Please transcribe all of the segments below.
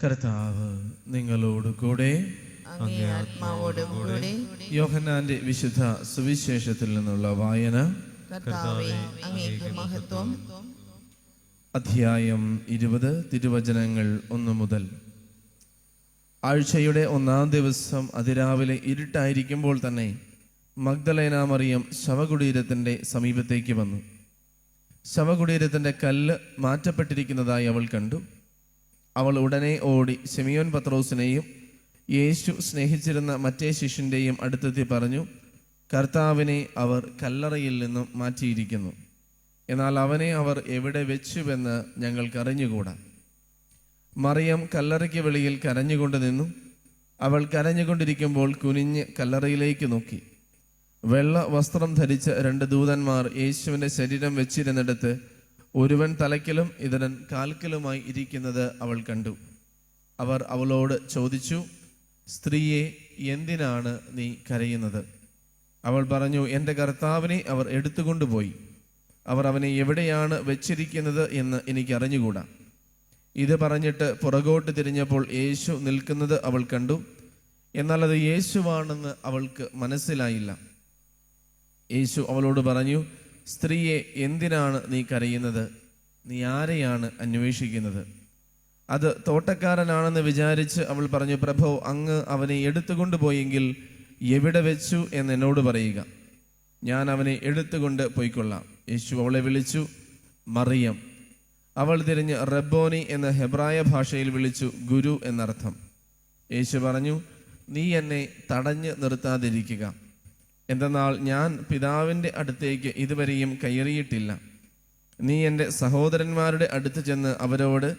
കർത്താവ് നിങ്ങളോട് കൂടെ. യോഹന്നാന്റെ വിശുദ്ധ സുവിശേഷത്തിൽ നിന്നുള്ള വായന. അധ്യായം 20, തിരുവചനങ്ങൾ 1 മുതൽ. ആഴ്ചയുടെ 1-ാം ദിവസം അതിരാവിലെ ഇരുട്ടായിരിക്കുമ്പോൾ തന്നെ മഗ്ദലേന മറിയം ശവകുടീരത്തിൻ്റെ സമീപത്തേക്ക് വന്നു. ശവകുടീരത്തിൻ്റെ കല്ല് മാറ്റപ്പെട്ടിരിക്കുന്നതായി അവൾ കണ്ടു. അവൾ ഉടനെ ഓടി ശിമിയോൻ പത്രോസിനെയും യേശു സ്നേഹിച്ചിരുന്ന മറ്റേ ശിഷ്യൻ്റെയും അടുത്തെത്തി പറഞ്ഞു, കർത്താവിനെ അവർ കല്ലറയിൽ നിന്നും മാറ്റിയിരിക്കുന്നു. എന്നാൽ അവനെ അവർ എവിടെ വെച്ചുവെന്ന് ഞങ്ങൾക്കറിഞ്ഞുകൂടാ. മറിയം കല്ലറയ്ക്ക് വെളിയിൽ കരഞ്ഞുകൊണ്ട് നിന്നു. അവൾ കരഞ്ഞുകൊണ്ടിരിക്കുമ്പോൾ കുനിഞ്ഞ് കല്ലറയിലേക്ക് നോക്കി. വെള്ള വസ്ത്രം ധരിച്ച 2 ദൂതന്മാർ യേശുവിൻ്റെ ശരീരം വെച്ചിരുന്നിടത്ത് ഒരുവൻ തലയ്ക്കലും ഇതരൻ കാൽക്കലുമായി ഇരിക്കുന്നത് അവൾ കണ്ടു. അവർ അവളോട് ചോദിച്ചു, സ്ത്രീയെ, എന്തിനാണ് നീ കരയുന്നത്? അവൾ പറഞ്ഞു, എൻ്റെ കർത്താവിനെ അവർ എടുത്തുകൊണ്ടുപോയി. അവർ അവനെ എവിടെയാണ് വെച്ചിരിക്കുന്നത് എന്ന് എനിക്കറിഞ്ഞുകൂടാ. ഇത് പറഞ്ഞിട്ട് പുറകോട്ട് തിരിഞ്ഞപ്പോൾ യേശു നിൽക്കുന്നത് അവൾ കണ്ടു. എന്നാൽ അത് യേശുവാണെന്ന് അവൾക്ക് മനസ്സിലായില്ല. യേശു അവളോട് പറഞ്ഞു, സ്ത്രീയെ, എന്തിനാണ് നീ കരയുന്നത്? നീ ആരെയാണ് അന്വേഷിക്കുന്നത്? അത് തോട്ടക്കാരനാണെന്ന് വിചാരിച്ച് അവൾ പറഞ്ഞു, പ്രഭോ, അങ്ങ് അവനെ എടുത്തുകൊണ്ടുപോയെങ്കിൽ എവിടെ വെച്ചു എന്ന് എന്നോട് പറയുക, ഞാൻ അവനെ എടുത്തുകൊണ്ട് പോയിക്കൊള്ളാം. യേശു അവളെ വിളിച്ചു, മറിയം. അവൾ തിരിഞ്ഞ് റബ്ബോനി എന്ന ഹെബ്രായ ഭാഷയിൽ വിളിച്ചു, ഗുരു എന്നർത്ഥം. യേശു പറഞ്ഞു, നീ എന്നെ തടഞ്ഞു നിർത്താതിരിക്കുക. എന്തെന്നാൽ ഞാൻ പിതാവിൻ്റെ അടുത്തേക്ക് ഇതുവരെയും കയറിയിട്ടില്ല. നീ എൻ്റെ സഹോദരന്മാരുടെ അടുത്ത് ചെന്ന് അവരോട്,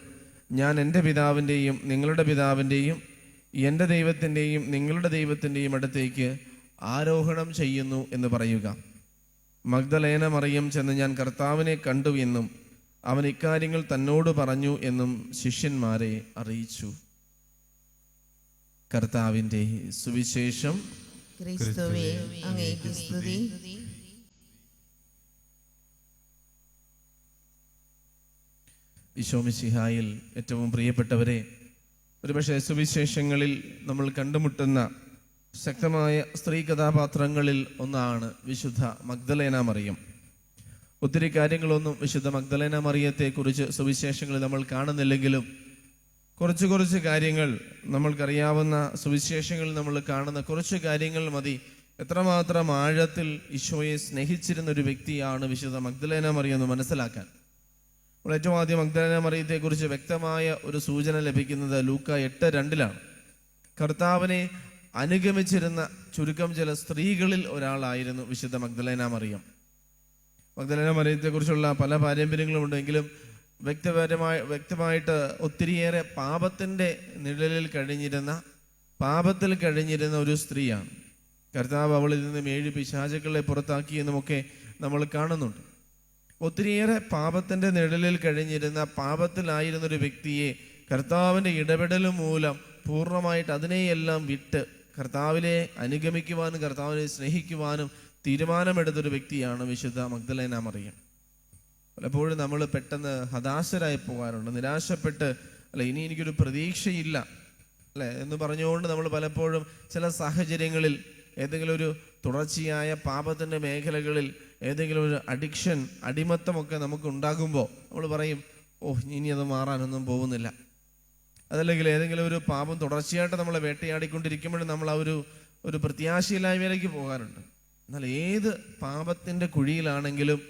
ഞാൻ എൻ്റെ പിതാവിൻ്റെയും നിങ്ങളുടെ പിതാവിൻ്റെയും എൻ്റെ ദൈവത്തിൻ്റെയും നിങ്ങളുടെ ദൈവത്തിൻ്റെയും അടുത്തേക്ക് ആരോഹണം ചെയ്യുന്നു എന്ന് പറയുക. മഗ്ദലേന മറിയം ചെന്ന് ഞാൻ കർത്താവിനെ കണ്ടു എന്നും അവൻ ഇക്കാര്യങ്ങൾ തന്നോട് പറഞ്ഞു എന്നും ശിഷ്യന്മാരെ അറിയിച്ചു. കർത്താവിൻ്റെ സുവിശേഷം. ക്രിസ്തുവേ, അങ്ങേക്ക് സ്തുതി. ഈശോ മിശിഹായിൽ ഏറ്റവും പ്രിയപ്പെട്ടവരെ, ഒരുപക്ഷെ സുവിശേഷങ്ങളിൽ നമ്മൾ കണ്ടുമുട്ടുന്ന ശക്തമായ സ്ത്രീ കഥാപാത്രങ്ങളിൽ ഒന്നാണ് വിശുദ്ധ മഗ്ദലേന മറിയം. ഒത്തിരി കാര്യങ്ങളൊന്നും വിശുദ്ധ മഗ്ദലേന മറിയത്തെക്കുറിച്ച് സുവിശേഷങ്ങളിൽ നമ്മൾ കാണുന്നില്ലെങ്കിലും കുറച്ച് കാര്യങ്ങൾ നമ്മൾക്കറിയാവുന്ന സുവിശേഷങ്ങളിൽ നമ്മൾ കാണുന്ന കുറച്ച് കാര്യങ്ങൾ മതി എത്രമാത്രം ആഴത്തിൽ ഈശോയെ സ്നേഹിച്ചിരുന്ന ഒരു വ്യക്തിയാണ് വിശുദ്ധ മഗ്ദലേന മറിയം എന്ന് മനസ്സിലാക്കാൻ. നമ്മൾ ഏറ്റവും ആദ്യം മഗ്ദലേന മറിയത്തെക്കുറിച്ച് വ്യക്തമായ ഒരു സൂചന ലഭിക്കുന്നത് ലൂക്ക 8:2 കർത്താവിനെ അനുഗമിച്ചിരുന്ന ചുരുക്കം ചില സ്ത്രീകളിൽ ഒരാളായിരുന്നു വിശുദ്ധ മഗ്ദലേന മറിയം. മഗ്ദലേന മറിയത്തെക്കുറിച്ചുള്ള പല പാരമ്പര്യങ്ങളുമുണ്ടെങ്കിലും വ്യക്തമായിട്ട് ഒത്തിരിയേറെ പാപത്തിൻ്റെ നിഴലിൽ പാപത്തിൽ കഴിഞ്ഞിരുന്ന ഒരു സ്ത്രീയാണ്. കർത്താവ് അവളിൽ നിന്നും 7 പിശാചുക്കളെ പുറത്താക്കിയെന്നുമൊക്കെ നമ്മൾ കാണുന്നുണ്ട്. ഒത്തിരിയേറെ പാപത്തിൻ്റെ നിഴലിൽ കഴിഞ്ഞിരുന്ന പാപത്തിലായിരുന്ന ഒരു വ്യക്തിയെ കർത്താവിൻ്റെ ഇടപെടൽ മൂലം പൂർണ്ണമായിട്ട് അതിനെയെല്ലാം വിട്ട് കർത്താവിനെ അനുഗമിക്കുവാനും കർത്താവിനെ സ്നേഹിക്കുവാനും തീരുമാനമെടുത്തൊരു വ്യക്തിയാണ് വിശുദ്ധ മഗ്ദലേന മറിയം. പലപ്പോഴും നമ്മൾ പെട്ടെന്ന് ഹതാശരായി പോകാറുണ്ട്, നിരാശപ്പെട്ട് ഇനി എനിക്കൊരു പ്രതീക്ഷയില്ല എന്ന് പറഞ്ഞുകൊണ്ട് നമ്മൾ പലപ്പോഴും ചില സാഹചര്യങ്ങളിൽ ഏതെങ്കിലും ഒരു തുടർച്ചയായ പാപത്തിൻ്റെ മേഖലകളിൽ ഏതെങ്കിലും ഒരു അടിമത്തമൊക്കെ നമുക്ക് ഉണ്ടാകുമ്പോൾ നമ്മൾ പറയും, ഇനി അത് മാറാനൊന്നും പോകുന്നില്ല. അതല്ലെങ്കിൽ ഏതെങ്കിലും ഒരു പാപം തുടർച്ചയായിട്ട് നമ്മളെ വേട്ടയാടിക്കൊണ്ടിരിക്കുമ്പോഴും നമ്മൾ ആ ഒരു പ്രത്യാശയില്ലായ്മയിലേക്ക് പോകാറുണ്ട്. എന്നാൽ ഏത് പാപത്തിൻ്റെ കുഴിയിലാണെങ്കിലും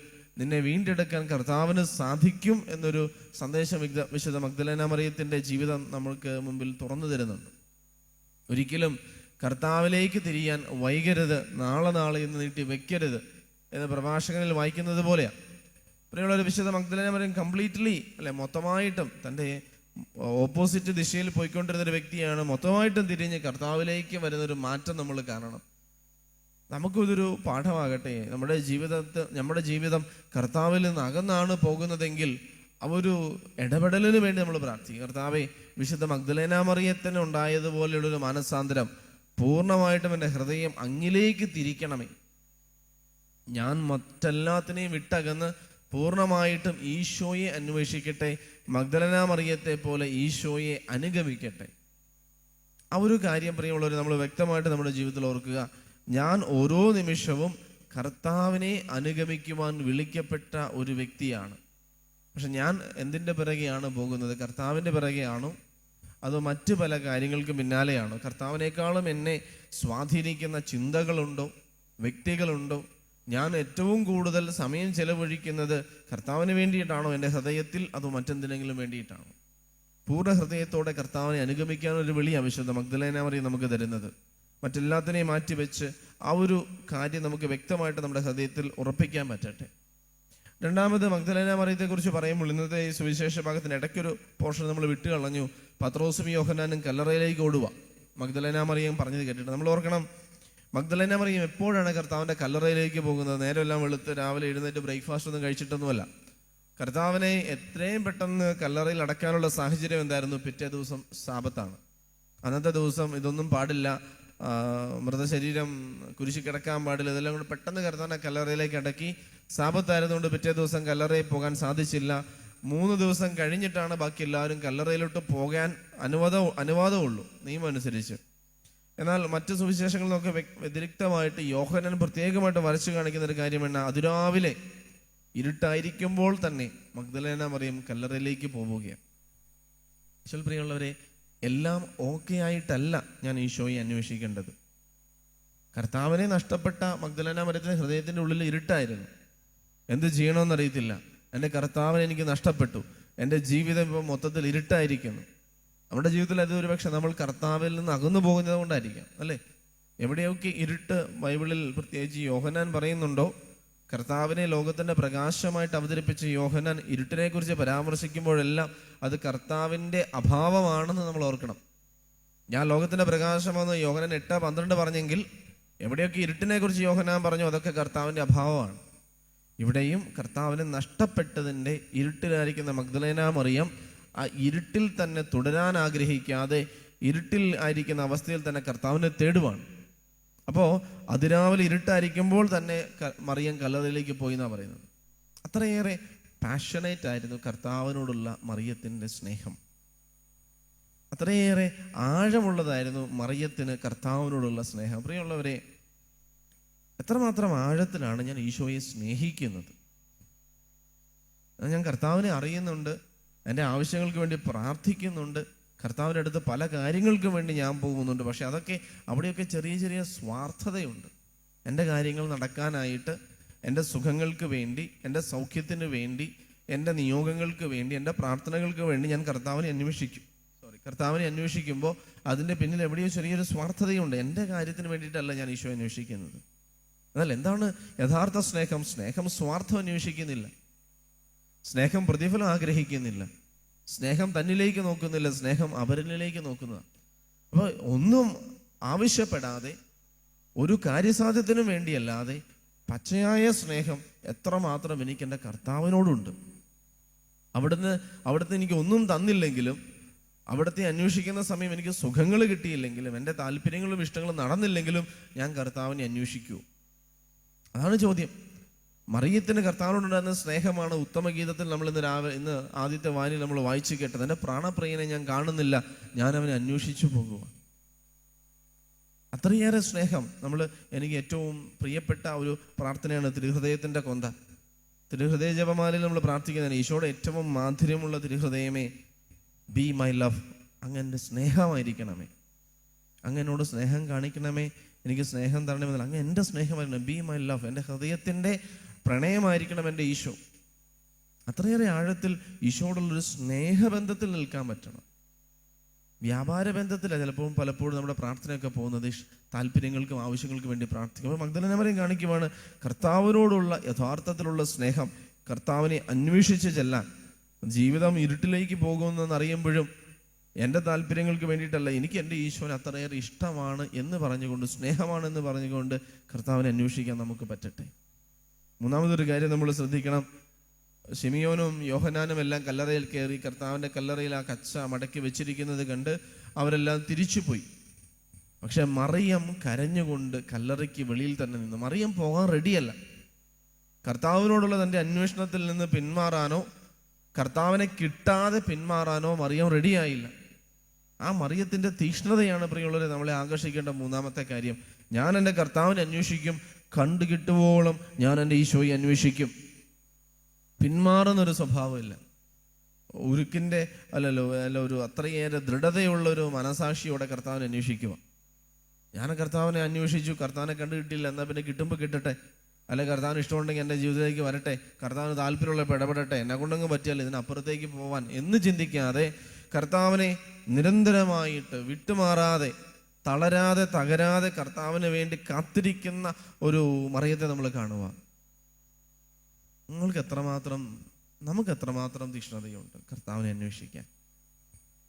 നിന്നെ വീണ്ടെടുക്കാൻ കർത്താവിന് സാധിക്കും എന്നൊരു സന്ദേശം വിശുദ്ധ മഗ്ദലേന മറിയത്തിൻ്റെ ജീവിതം നമ്മൾക്ക് മുമ്പിൽ തുറന്നു തരുന്നുണ്ട്. ഒരിക്കലും കർത്താവിലേക്ക് തിരിയാൻ വൈകരുത്, നാളെ എന്ന് നീട്ടി വെക്കരുത് എന്ന് പ്രഭാഷകനിൽ വായിക്കുന്നത് പോലെയാണ്. പ്രിയമുള്ള വിശുദ്ധ മഗ്ദലേന മറിയം കംപ്ലീറ്റ്ലി മൊത്തമായിട്ടും തൻ്റെ ഓപ്പോസിറ്റ് ദിശയിൽ പോയിക്കൊണ്ടിരുന്നൊരു വ്യക്തിയാണ്. മൊത്തമായിട്ടും തിരിഞ്ഞ് കർത്താവിലേക്ക് വരുന്നൊരു മാറ്റം നമ്മൾ കാണണം. നമുക്കിതൊരു പാഠമാകട്ടെ. നമ്മുടെ ജീവിതം കർത്താവിൽ നിന്ന് അകന്നാണ് പോകുന്നതെങ്കിൽ ഒരു ഇടപെടലിന് വേണ്ടി നമ്മൾ പ്രാർത്ഥിക്കും. കർത്താവേ, വിശുദ്ധ മഗ്ദലേന മറിയത്തിന് ഉണ്ടായതുപോലെയുള്ളൊരു മാനസാന്തരം പൂർണ്ണമായിട്ടും എൻ്റെ ഹൃദയം അങ്ങിലേക്ക് തിരിക്കണമേ. ഞാൻ മറ്റെല്ലാത്തിനെയും വിട്ടകന്ന് പൂർണ്ണമായിട്ടും ഈശോയെ അന്വേഷിക്കട്ടെ മഗ്ദലന മറിയത്തെ പോലെ ഈശോയെ അനുഗമിക്കട്ടെ. ആ ഒരു കാര്യം പ്രിയമുള്ളവർ നമ്മൾ വ്യക്തമായിട്ട് നമ്മുടെ ജീവിതത്തിൽ ഓർക്കുക. ഞാൻ ഓരോ നിമിഷവും കർത്താവിനെ അനുഗമിക്കുവാൻ വിളിക്കപ്പെട്ട ഒരു വ്യക്തിയാണ്. പക്ഷെ ഞാൻ എന്തിൻ്റെ പിറകെയാണ് പോകുന്നത്? കർത്താവിൻ്റെ പിറകെയാണോ അതോ മറ്റു പല കാര്യങ്ങൾക്ക് പിന്നാലെയാണോ? കർത്താവിനേക്കാളും എന്നെ സ്വാധീനിക്കുന്ന ചിന്തകളുണ്ടോ, വ്യക്തികളുണ്ടോ? ഞാൻ ഏറ്റവും കൂടുതൽ സമയം ചെലവഴിക്കുന്നത് കർത്താവിന് വേണ്ടിയിട്ടാണോ എൻ്റെ ഹൃദയത്തിൽ, അതോ മറ്റെന്തിനെങ്കിലും വേണ്ടിയിട്ടാണോ? പൂർണ്ണ ഹൃദയത്തോടെ കർത്താവിനെ അനുഗമിക്കാനൊരു വിളിയാണ് വിശുദ്ധ മഗ്ദലേന മറിയം നമുക്ക് തരുന്നത്. മറ്റെല്ലാത്തിനെയും മാറ്റിവെച്ച് ആ ഒരു കാര്യം നമുക്ക് വ്യക്തമായിട്ട് നമ്മുടെ ഹൃദയത്തിൽ ഉറപ്പിക്കാൻ പറ്റട്ടെ. രണ്ടാമത് മഗ്ദലേന മറിയത്തെക്കുറിച്ച് പറയുമ്പോൾ ഇന്നത്തെ ഈ സുവിശേഷ ഭാഗത്തിന് ഇടയ്ക്കൊരു പോർഷൻ നമ്മൾ വിട്ടുകളഞ്ഞു. പത്രോസും യോഹന്നാനും കല്ലറയിലേക്ക് ഓടുക. മഗ്ദലേന മറിയം പറഞ്ഞത് കേട്ടിട്ട് നമ്മൾ ഓർക്കണം, മഗ്ദലേന മറിയം എപ്പോഴാണ് കർത്താവിൻ്റെ കല്ലറയിലേക്ക് പോകുന്നത്? നേരമെല്ലാം വെളുത്ത് രാവിലെ എഴുന്നേറ്റ് ബ്രേക്ക്ഫാസ്റ്റ് ഒന്നും കഴിച്ചിട്ടൊന്നുമല്ല. കർത്താവിനെ എത്രയും പെട്ടെന്ന് കല്ലറയിൽ അടക്കാനുള്ള സാഹചര്യം എന്തായിരുന്നു? പിറ്റേ ദിവസം സാബത്താണ്. അന്നത്തെ ദിവസം ഇതൊന്നും പാടില്ല, മൃതശരീരം കുരിശി കിടക്കാൻ പാടില്ല, ഇതെല്ലാം കൂടെ പെട്ടെന്ന് കർത്താവിനെ കല്ലറയിലേക്ക് അടക്കി. സാബത്തായതുകൊണ്ട് പിറ്റേ ദിവസം കല്ലറയിൽ പോകാൻ സാധിച്ചില്ല. 3 ദിവസം കഴിഞ്ഞിട്ടാണ് ബാക്കി എല്ലാവരും കല്ലറയിലോട്ട് പോകാൻ അനുവാദമുള്ളൂ നിയമം അനുസരിച്ച്. എന്നാൽ മറ്റ് സുവിശേഷങ്ങളിൽ നിന്നൊക്കെ വ്യതിരിക്തമായിട്ട് യോഹന്നാൻ പ്രത്യേകമായിട്ട് വരച്ചു കാണിക്കുന്ന ഒരു കാര്യമാണ്, അതിരാവിലെ ഇരുട്ടായിരിക്കുമ്പോൾ തന്നെ മഗ്ദലേന മറിയം കല്ലറയിലേക്ക് പോവുകയാണ്. പ്രിയമുള്ളവരെ, എല്ലാം ഓക്കെ ആയിട്ടല്ല ഞാൻ ഈശോയെ അന്വേഷിക്കേണ്ടത്. കർത്താവിനെ നഷ്ടപ്പെട്ട മഗ്ദലേന മറിയത്തിന്റെ ഹൃദയത്തിന്റെ ഉള്ളിൽ ഇരുട്ടായിരുന്നു. എന്ത് ചെയ്യണമെന്നറിയത്തില്ല. എൻ്റെ കർത്താവിനെ എനിക്ക് നഷ്ടപ്പെട്ടു, എൻ്റെ ജീവിതം ഇപ്പോൾ മൊത്തത്തിൽ ഇരുട്ടായിരിക്കുന്നു. നമ്മുടെ ജീവിതത്തിൽ അത് ഒരുപക്ഷെ നമ്മൾ കർത്താവിൽ നിന്ന് അകന്നു പോകുന്നത് കൊണ്ടായിരിക്കാം, അല്ലേ? എവിടെയൊക്കെ ഇരുട്ട് ബൈബിളിൽ പ്രത്യേകിച്ച് യോഹന്നാൻ പറയുന്നുണ്ടോ, കർത്താവിനെ ലോകത്തിൻ്റെ പ്രകാശമായിട്ട് അവതരിപ്പിച്ച യോഹന്നാൻ ഇരുട്ടിനെ കുറിച്ച് പരാമർശിക്കുമ്പോഴെല്ലാം അത് കർത്താവിൻ്റെ അഭാവമാണെന്ന് നമ്മൾ ഓർക്കണം. ഞാൻ ലോകത്തിൻ്റെ പ്രകാശമെന്ന് യോഹന്നാൻ 8:12 പറഞ്ഞെങ്കിൽ എവിടെയൊക്കെ ഇരുട്ടിനെ കുറിച്ച് യോഹന്നാൻ പറഞ്ഞു, അതൊക്കെ കർത്താവിൻ്റെ അഭാവമാണ്. ഇവിടെയും കർത്താവിനെ നഷ്ടപ്പെട്ടതിൻ്റെ ഇരുട്ടിലായിരിക്കുന്ന മഗ്ദലേന മറിയം ആ ഇരുട്ടിൽ തന്നെ തുടരാൻ ആഗ്രഹിക്കാതെ ഇരുട്ടിൽ ആയിരിക്കുന്ന അവസ്ഥയിൽ തന്നെ കർത്താവിനെ തേടുവാണ്. അപ്പോൾ അതിരാവിലെ ഇരുട്ടായിരിക്കുമ്പോൾ തന്നെ മറിയം കല്ലറയിലേക്ക് പോയി എന്നാണ് പറയുന്നത്. അത്രയേറെ പാഷനേറ്റ് ആയിരുന്നു കർത്താവിനോടുള്ള മറിയത്തിൻ്റെ സ്നേഹം. അത്രയേറെ ആഴമുള്ളതായിരുന്നു മറിയത്തിന് കർത്താവിനോടുള്ള സ്നേഹം. പ്രിയമുള്ളവരെ, എത്രമാത്രം ആഴത്തിലാണ് ഞാൻ ഈശോയെ സ്നേഹിക്കുന്നത്? ഞാൻ കർത്താവിനെ അറിയുന്നുണ്ട്, എൻ്റെ ആവശ്യങ്ങൾക്ക് വേണ്ടി പ്രാർത്ഥിക്കുന്നുണ്ട്, കർത്താവിൻ്റെ അടുത്ത് പല കാര്യങ്ങൾക്കും വേണ്ടി ഞാൻ പോകുന്നുണ്ട്. പക്ഷെ അതൊക്കെ അവിടെയൊക്കെ ചെറിയ ചെറിയ സ്വാർത്ഥതയുണ്ട്. എൻ്റെ കാര്യങ്ങൾ നടക്കാനായിട്ട്, എൻ്റെ സുഖങ്ങൾക്ക് വേണ്ടി, എൻ്റെ സൗഖ്യത്തിന് വേണ്ടി, എൻ്റെ നിയോഗങ്ങൾക്ക് വേണ്ടി, എൻ്റെ പ്രാർത്ഥനകൾക്ക് വേണ്ടി ഞാൻ കർത്താവിനെ അന്വേഷിക്കുമ്പോൾ അതിൻ്റെ പിന്നിൽ എവിടെയോ ചെറിയൊരു സ്വാർത്ഥതയുണ്ട്. എൻ്റെ കാര്യത്തിന് വേണ്ടിയിട്ടല്ല ഞാൻ ഈശോ അന്വേഷിക്കുന്നത്. എന്നാൽ എന്താണ് യഥാർത്ഥ സ്നേഹം? സ്നേഹം സ്വാർത്ഥം അന്വേഷിക്കുന്നില്ല, സ്നേഹം പ്രതിഫലം ആഗ്രഹിക്കുന്നില്ല, സ്നേഹം തന്നിലേക്ക് നോക്കുന്നില്ല, സ്നേഹം അവരിലേക്ക് നോക്കുന്നതാണ്. അപ്പോൾ ഒന്നും ആവശ്യപ്പെടാതെ, ഒരു കാര്യസാധ്യത്തിനും വേണ്ടിയല്ലാതെ പച്ചയായ സ്നേഹം എത്രമാത്രം എനിക്ക് എൻ്റെ കർത്താവിനോടുണ്ട്. അവിടുത്തെ എനിക്ക് ഒന്നും തന്നില്ലെങ്കിലും, അവിടുത്തെ അന്വേഷിക്കുന്ന സമയം എനിക്ക് സുഖങ്ങൾ കിട്ടിയില്ലെങ്കിലും, എൻ്റെ താല്പര്യങ്ങളും ഇഷ്ടങ്ങളും നടന്നില്ലെങ്കിലും ഞാൻ കർത്താവിനെ അന്വേഷിക്കൂ. അതാണ് ചോദ്യം. മറിയത്തിന് കർത്താവിനോടുണ്ടായിരുന്ന സ്നേഹമാണ് ഉത്തമഗീതത്തിൽ നമ്മൾ ഇന്ന് ആദ്യത്തെ വായനയിൽ നമ്മൾ വായിച്ചു കേട്ടത്. എൻ്റെ പ്രാണപ്രിയനെ ഞാൻ കാണുന്നില്ല, ഞാൻ അവനെ അന്വേഷിച്ചു പോകുക. അത്രയേറെ സ്നേഹം. എനിക്ക് ഏറ്റവും പ്രിയപ്പെട്ട ഒരു പ്രാർത്ഥനയാണ് തിരുഹൃദയത്തിൻ്റെ കൊന്ത. തിരുഹൃദയ ജപമാലയിൽ നമ്മൾ പ്രാർത്ഥിക്കുന്നതാണ്, ഈശോയുടെ ഏറ്റവും മാധുര്യമുള്ള തിരുഹൃദയമേ, ബി മൈ ലവ്, അങ്ങ് സ്നേഹമായിരിക്കണമേ, അങ്ങനോട് സ്നേഹം കാണിക്കണമേ, എനിക്ക് സ്നേഹം തരണമെന്നല്ല, അങ്ങ് എൻ്റെ സ്നേഹമായിരിക്കണം. ബി മൈ ലവ്, എൻ്റെ ഹൃദയത്തിൻ്റെ പ്രണയമായിരിക്കണം എൻ്റെ ഈശോ. അത്രയേറെ ആഴത്തിൽ ഈശോയോടുള്ളൊരു സ്നേഹബന്ധത്തിൽ നിൽക്കാൻ പറ്റണം. വ്യാപാര ബന്ധത്തിലാണ് പലപ്പോഴും നമ്മുടെ പ്രാർത്ഥനയൊക്കെ പോകുന്നത്. താല്പര്യങ്ങൾക്കും ആവശ്യങ്ങൾക്കും വേണ്ടി പ്രാർത്ഥിക്കും. അപ്പോൾ മഗ്ദലേന മറിയം കാണിക്കുവാണ് കർത്താവിനോടുള്ള യഥാർത്ഥത്തിലുള്ള സ്നേഹം. കർത്താവിനെ അന്വേഷിച്ച് ചെല്ലാൻ. ജീവിതം ഇരുട്ടിലേക്ക് പോകുമെന്നറിയുമ്പോഴും എൻ്റെ താല്പര്യങ്ങൾക്ക് വേണ്ടിയിട്ടല്ല, എനിക്ക് എൻ്റെ ഈശോനെ അത്രയേറെ ഇഷ്ടമാണ് എന്ന് പറഞ്ഞുകൊണ്ട്, സ്നേഹമാണെന്ന് പറഞ്ഞുകൊണ്ട് കർത്താവിനെ അന്വേഷിക്കാൻ നമുക്ക് പറ്റട്ടെ. മൂന്നാമതൊരു കാര്യം നമ്മൾ ശ്രദ്ധിക്കണം. ശിമിയോനും യോഹന്നാനും എല്ലാം കല്ലറയിൽ കയറി കർത്താവിൻ്റെ കല്ലറയിൽ ആ കച്ച മടക്കി വെച്ചിരിക്കുന്നത് കണ്ട് അവരെല്ലാം തിരിച്ചുപോയി. പക്ഷെ മറിയം കരഞ്ഞുകൊണ്ട് കല്ലറയ്ക്ക് വെളിയിൽ തന്നെ നിന്നു. മറിയം പോകാൻ റെഡിയല്ല. കർത്താവിനോടുള്ള തൻ്റെ അന്വേഷണത്തിൽ നിന്ന് പിന്മാറാനോ കർത്താവിനെ കിട്ടാതെ പിന്മാറാനോ മറിയം റെഡിയായില്ല. ആ മറിയത്തിൻ്റെ തീക്ഷ്ണതയാണ് പ്രിയമുള്ളവരെ നമ്മളെ ആകർഷിക്കേണ്ട മൂന്നാമത്തെ കാര്യം. ഞാൻ എൻ്റെ കർത്താവിനെ അന്വേഷിക്കും, കണ്ടു കിട്ടുവോളം ഞാൻ എൻ്റെ ഈശോയെ അന്വേഷിക്കും. പിന്മാറുന്നൊരു സ്വഭാവമില്ല. ഉരുക്കിൻ്റെ അല്ല ഒരു അത്രയേറെ ദൃഢതയുള്ള ഒരു മനസാക്ഷിയോടെ കർത്താവിനെ അന്വേഷിക്കുക. ഞാൻ കർത്താവിനെ അന്വേഷിച്ചു, കർത്താവിനെ കണ്ടു കിട്ടിയില്ല, എന്നാൽ പിന്നെ കിട്ടുമ്പോൾ കിട്ടട്ടെ, അല്ലെ കർത്താവിന് ഇഷ്ടമുണ്ടെങ്കിൽ എൻ്റെ ജീവിതത്തിലേക്ക് വരട്ടെ, കർത്താവിന് താല്പര്യമുള്ളപ്പോൾ ഇടപെടട്ടെ, എന്നെ കൊണ്ടങ്ങ് പറ്റിയാൽ ഇതിനപ്പുറത്തേക്ക് പോവാൻ എന്ന് ചിന്തിക്കാതെ കർത്താവിനെ നിരന്തരമായിട്ട് വിട്ടുമാറാതെ തളരാതെ തകരാതെ കർത്താവിന് വേണ്ടി കാത്തിരിക്കുന്ന ഒരു മറിയത്തെ നമ്മൾ കാണുക. നമുക്ക് എത്രമാത്രം തീക്ഷ്ണതയുണ്ട് കർത്താവിനെ അന്വേഷിക്കാൻ.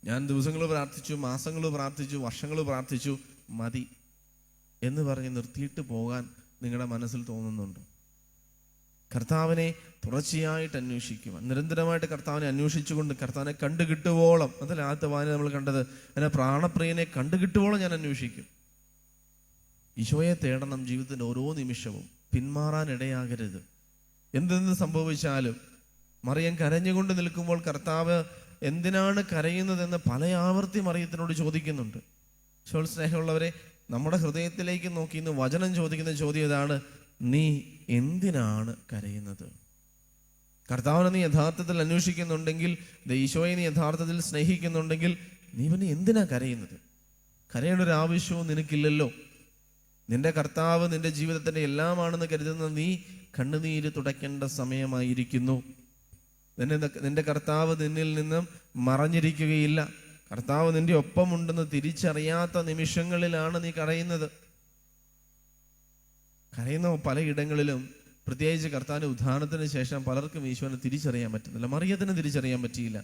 ഞാൻ ദിവസങ്ങൾ പ്രാർത്ഥിച്ചു, മാസങ്ങൾ പ്രാർത്ഥിച്ചു, വർഷങ്ങൾ പ്രാർത്ഥിച്ചു, മതി എന്ന് പറഞ്ഞ് നിർത്തിയിട്ട് പോകാൻ നിങ്ങളുടെ മനസ്സിൽ തോന്നുന്നുണ്ടോ? കർത്താവിനെ തുടർച്ചയായിട്ട് അന്വേഷിക്കുവാൻ, നിരന്തരമായിട്ട് കർത്താവിനെ അന്വേഷിച്ചുകൊണ്ട് കർത്താവിനെ കണ്ടുകിട്ടുവോളം, അതല്ല ആദ്യത്തെ വായന നമ്മൾ കണ്ടത്, എന്നെ പ്രാണപ്രിയനെ കണ്ടുകിട്ടുവോളം ഞാൻ അന്വേഷിക്കും. ഈശോയെ തേടണം ജീവിതത്തിൻ്റെ ഓരോ നിമിഷവും, പിന്മാറാൻ ഇടയാകരുത്. എന്തെന്ന് സംഭവിച്ചാലും. മറിയം കരഞ്ഞുകൊണ്ട് നിൽക്കുമ്പോൾ കർത്താവ് എന്തിനാണ് കരയുന്നതെന്ന് പല ആവർത്തി മറിയത്തിനോട് ചോദിക്കുന്നുണ്ട്. സ്നേഹമുള്ളവരെ, നമ്മുടെ ഹൃദയത്തിലേക്ക് നോക്കി ഇന്ന് വചനം ചോദിക്കുന്ന ചോദ്യം ഇതാണ്: നീ എന്തിനാണ് കരയുന്നത്? കർത്താവിനെ നീ യഥാർത്ഥത്തിൽ അന്വേഷിക്കുന്നുണ്ടെങ്കിൽ, ഈശോയെ നീ യഥാർത്ഥത്തിൽ സ്നേഹിക്കുന്നുണ്ടെങ്കിൽ, നീ പിന്നെ എന്തിനാ കരയുന്നത്? കരയേണ്ട ഒരു ആവശ്യവും നിനക്കില്ലല്ലോ. നിന്റെ കർത്താവ് നിന്റെ ജീവിതത്തിൻ്റെ എല്ലാമാണെന്ന് കരുതുന്ന നീ കണ്ണുനീര് തുടയ്ക്കേണ്ട സമയമായിരിക്കുന്നു. നിന്റെ കർത്താവ് നിന്നിൽ നിന്നും മറഞ്ഞിരിക്കുകയില്ല. കർത്താവ് നിന്റെ ഒപ്പമുണ്ടെന്ന് തിരിച്ചറിയാത്ത നിമിഷങ്ങളിലാണ് നീ കരയുന്നത്. കരയുന്ന പലയിടങ്ങളിലും, പ്രത്യേകിച്ച് കർത്താവിൻ്റെ ഉദ്ധാനത്തിന് ശേഷം പലർക്കും ഈശോനെ തിരിച്ചറിയാൻ പറ്റുന്നില്ല. മറിയത്തിന് തിരിച്ചറിയാൻ പറ്റിയില്ല.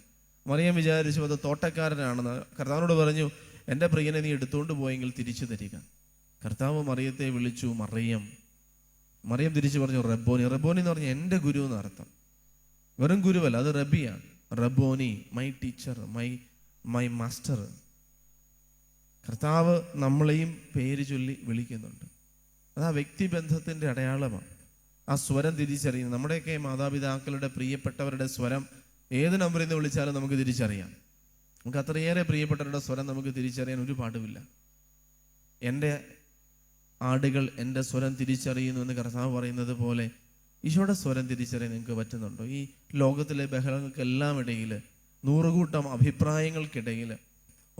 മറിയം വിചാരിച്ചു അത് തോട്ടക്കാരനാണെന്ന്. കർത്താവിനോട് പറഞ്ഞു, എൻ്റെ പ്രിയനെ നീ എടുത്തുകൊണ്ട് പോയെങ്കിൽ തിരിച്ചു തരിക. കർത്താവ് മറിയത്തെ വിളിച്ചു മറിയം. മറിയം തിരിച്ചു പറഞ്ഞു റബ്ബോനി. റബ്ബോനി എന്ന് പറഞ്ഞാൽ എൻ്റെ ഗുരു എന്ന് അർത്ഥം. വെറും ഗുരുവല്ല, അത് റബ്ബിയാണ്. റബ്ബോനി, മൈ ടീച്ചർ, മൈ മാസ്റ്റർ. കർത്താവ് നമ്മളെയും പേര് ചൊല്ലി വിളിക്കുന്നുണ്ട്. അത് ആ വ്യക്തിബന്ധത്തിൻ്റെ അടയാളമാണ്. ആ സ്വരം തിരിച്ചറിയുന്നത്. നമ്മുടെയൊക്കെ മാതാപിതാക്കളുടെ പ്രിയപ്പെട്ടവരുടെ സ്വരം ഏത് നമ്പറിൽ നിന്ന് വിളിച്ചാലും നമുക്ക് തിരിച്ചറിയാം. നമുക്ക് അത്രയേറെ പ്രിയപ്പെട്ടവരുടെ സ്വരം നമുക്ക് തിരിച്ചറിയാൻ ഒരു പാടുമില്ല. എൻ്റെ ആടുകൾ എൻ്റെ സ്വരം തിരിച്ചറിയുന്നു എന്ന് കർത്താവ് പറയുന്നത് പോലെ ഈശോയുടെ സ്വരം തിരിച്ചറിയാൻ നിങ്ങൾക്ക് പറ്റുന്നുണ്ടോ? ഈ ലോകത്തിലെ ബഹളങ്ങൾക്കെല്ലാം ഇടയിൽ, നൂറുകൂട്ടം അഭിപ്രായങ്ങൾക്കിടയിൽ,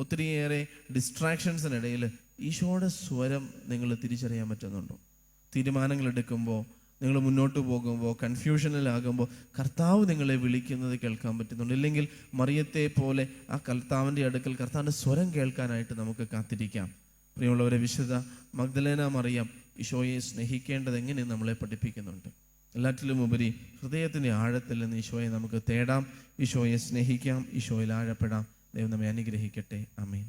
ഒത്തിരിയേറെ ഡിസ്ട്രാക്ഷൻസിനിടയിൽ ഈശോയുടെ സ്വരം നിങ്ങൾ തിരിച്ചറിയാൻ പറ്റുന്നുണ്ടോ? തീരുമാനങ്ങൾ എടുക്കുമ്പോൾ, നിങ്ങൾ മുന്നോട്ട് പോകുമ്പോൾ, കൺഫ്യൂഷനിലാകുമ്പോൾ കർത്താവ് നിങ്ങളെ വിളിക്കുന്നത് കേൾക്കാൻ പറ്റുന്നുണ്ട്. ഇല്ലെങ്കിൽ മറിയത്തെ പോലെ ആ കർത്താവിൻ്റെ അടുക്കൽ കർത്താവിൻ്റെ സ്വരം കേൾക്കാനായിട്ട് നമുക്ക് കാത്തിരിക്കാം. പ്രിയമുള്ളവരെ, വിശുദ്ധ മഗ്ദലേന മറിയം ഈശോയെ സ്നേഹിക്കേണ്ടത് എങ്ങനെ നമ്മളെ പഠിപ്പിക്കുന്നുണ്ട്. എല്ലാറ്റിലും ഉപരി ഹൃദയത്തിൻ്റെ ആഴത്തിൽ നിന്ന് ഈശോയെ നമുക്ക് തേടാം, ഈശോയെ സ്നേഹിക്കാം, ഈശോയിൽ ആഴപ്പെടാം. ദൈവം നമ്മെ അനുഗ്രഹിക്കട്ടെ. ആമേൻ.